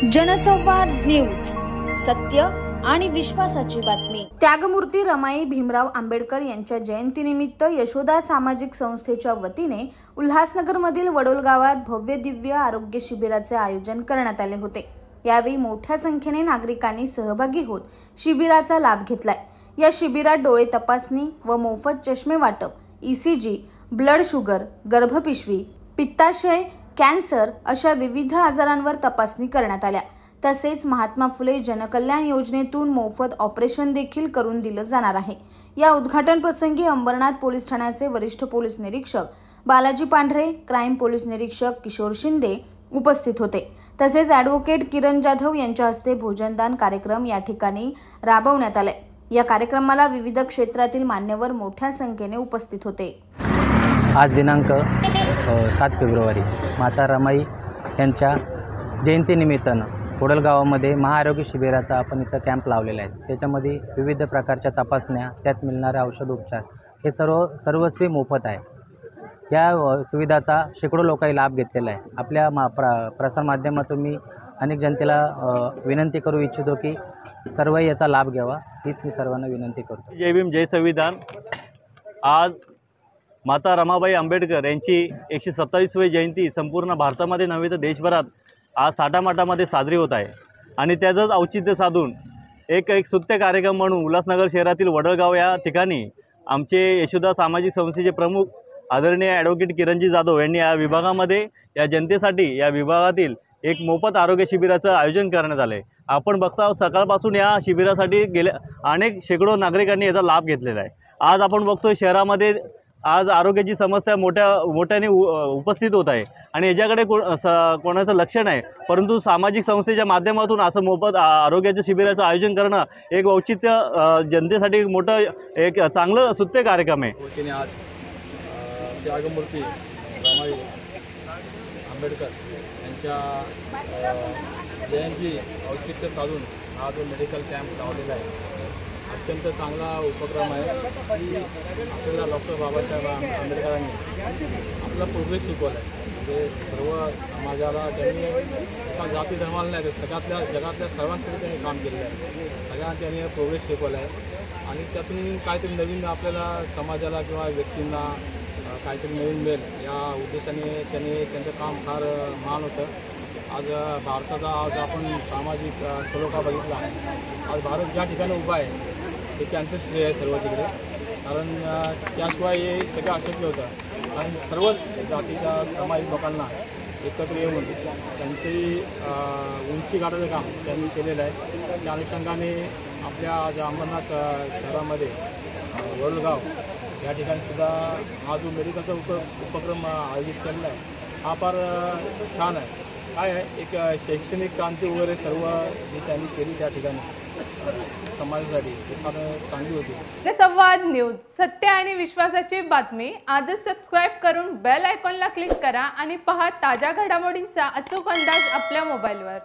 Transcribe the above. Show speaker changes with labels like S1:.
S1: जनसंवाद न्यूज, सत्य आणि विश्वासाची बातमी। त्यागमूर्ती रमाई भीमराव आंबेडकर यांच्या जयंतीनिमित्त यशोदा सामाजिक संस्थेच्या वतीने उल्हासनगरमधील वडोल गावात भव्य दिव्य आरोग्य शिबिराचे आयोजन करण्यात आले होते। यावेळी मोठ्या संख्येने नागरिकांनी सहभागी होत शिबिराचा लाभ घेतलाय। या शिबिरात डोळे तपासणी व मोफत चष्मे वाटप, ECG, ब्लड शुगर, गर्भपिशवी, पित्ताशय, कॅन्सर अशा विविध आजारांवर तपासणी करण्यात आल्या। तसेच महात्मा फुले जनकल्याण योजनेतून मोफत ऑपरेशन देखील करून दिलं जाणार आहे। या उद्घाटन प्रसंगी अंबरनाथ पोलीस ठाण्याचे वरिष्ठ पोलीस निरीक्षक बालाजी पांढरे, क्राइम पोलीस निरीक्षक किशोर शिंदे उपस्थित होते। तसेच ॲडव्होकेट किरण जाधव यांच्या हस्ते भोजनदान कार्यक्रम या ठिकाणी राबवण्यात आले। या कार्यक्रमाला विविध क्षेत्रातील मान्यवर मोठ्या संख्येने उपस्थित होते।
S2: आज दिनांक 7 फेब्रुवारी माता रमाई यांच्या जयंतीनिमित्तानं वडोल गावामध्ये महाआरोग्य शिबिराचा आपण इथं कॅम्प लावलेला आहे। त्याच्यामध्ये विविध प्रकारच्या तपासण्या, त्यात मिळणारे औषधोपचार हे सर्वस्वी मोफत आहे। या सुविधाचा शेकडो लोकांनी लाभ घेतलेला आहे। आपल्या प्रसार माध्यमातून मी अनेक जनतेला विनंती करू इच्छितो की सर्व याचा लाभ घ्यावा, हीच मी सर्वांना विनंती करतो।
S3: जय भीम, जय संविधान। आज माता रमाबाई आंबेडकर यांची 127वी जयंती संपूर्ण भारतामध्ये नव्हे तर देशभरात आज थाटामाटामध्ये साजरी होत आहे। आणि त्याचंच औचित्य साधून एक स्तुत्य कार्यक्रम म्हणून उल्हासनगर शहरातील वडोलगाव या ठिकाणी आमचे यशोदा सामाजिक संस्थेचे प्रमुख आदरणीय ॲडव्होकेट किरणजी जाधव यांनी या विभागामध्ये या जनतेसाठी या विभागातील एक मोफत आरोग्य शिबिराचं आयोजन करण्यात आले। आपण बघता सकाळपासून या शिबिरासाठी अनेक शेकडो नागरिकांनी याचा लाभ घेतलेला आहे। आज आपण बघतोय शहरामध्ये आज आरोग्याची समस्या मोठ्याने उपस्थित होत आहे आणि याच्याकडे कोणाचं लक्ष नाही, परंतु सामाजिक संस्थेच्या माध्यमातून असं मोफत आरोग्याच्या शिबिराचं आयोजन करणं एक औचित्य जनतेसाठी मोठं एक चांगलं स्तुत्य कार्यक्रम आहे।
S4: आज त्यागमूर्ती रमाई आंबेडकर यांच्या जयंती औचित्य साधून हा जो मेडिकल कॅम्प लावलेला आहे अत्यंत चांगला उपक्रम आहे। आपल्याला डॉक्टर बाबासाहेब आंबेडकरांनी आपला प्रोग्रेस शिकवला आहे। म्हणजे सर्व समाजाला त्यांनी एका जाती धर्माला नाही तर जगातल्या सर्वांसाठी त्यांनी काम केलेलं आहे। सगळ्यांना त्यांनी प्रोग्रेस शिकवला आहे आणि त्यातून काहीतरी नवीन आपल्याला समाजाला किंवा व्यक्तींना काहीतरी नवीन मिळेल या उद्देशाने त्यांनी त्यांचं काम फार महान होतं। आज भारताचा आज आपण सामाजिक सलोखा बघितला, आज भारत ज्या ठिकाणी उभा आहे ते त्यांचं श्रेय आहे सर्व तिकडे, कारण त्याशिवाय हे सगळं अशक्य होतं। आणि सर्वच जातीच्या सामाजिक लोकांना एकत्र येऊन त्यांची उंची गाठायचं काम त्यांनी केलेलं आहे। त्या अनुषंगाने आपल्या आज अंबरनाथ शहरामध्ये वडोलगाव या ठिकाणी सुद्धा हा जो मेडिकलचा उपक्रम आयोजित केलेला आहे हा फार छान आहे। काय आहे, एक शैक्षणिक क्रांती वगैरे सर्व जी त्यांनी केली त्या ठिकाणी समाजासाठी ते फार चांगली होती।
S5: जनसंवाद न्यूज, सत्य आणि विश्वासाची बातमी। आजच सबस्क्राईब करून बेल आयकॉनला क्लिक करा आणि पहा ताज्या घडामोडींचा अचूक अंदाज आपल्या मोबाईलवर।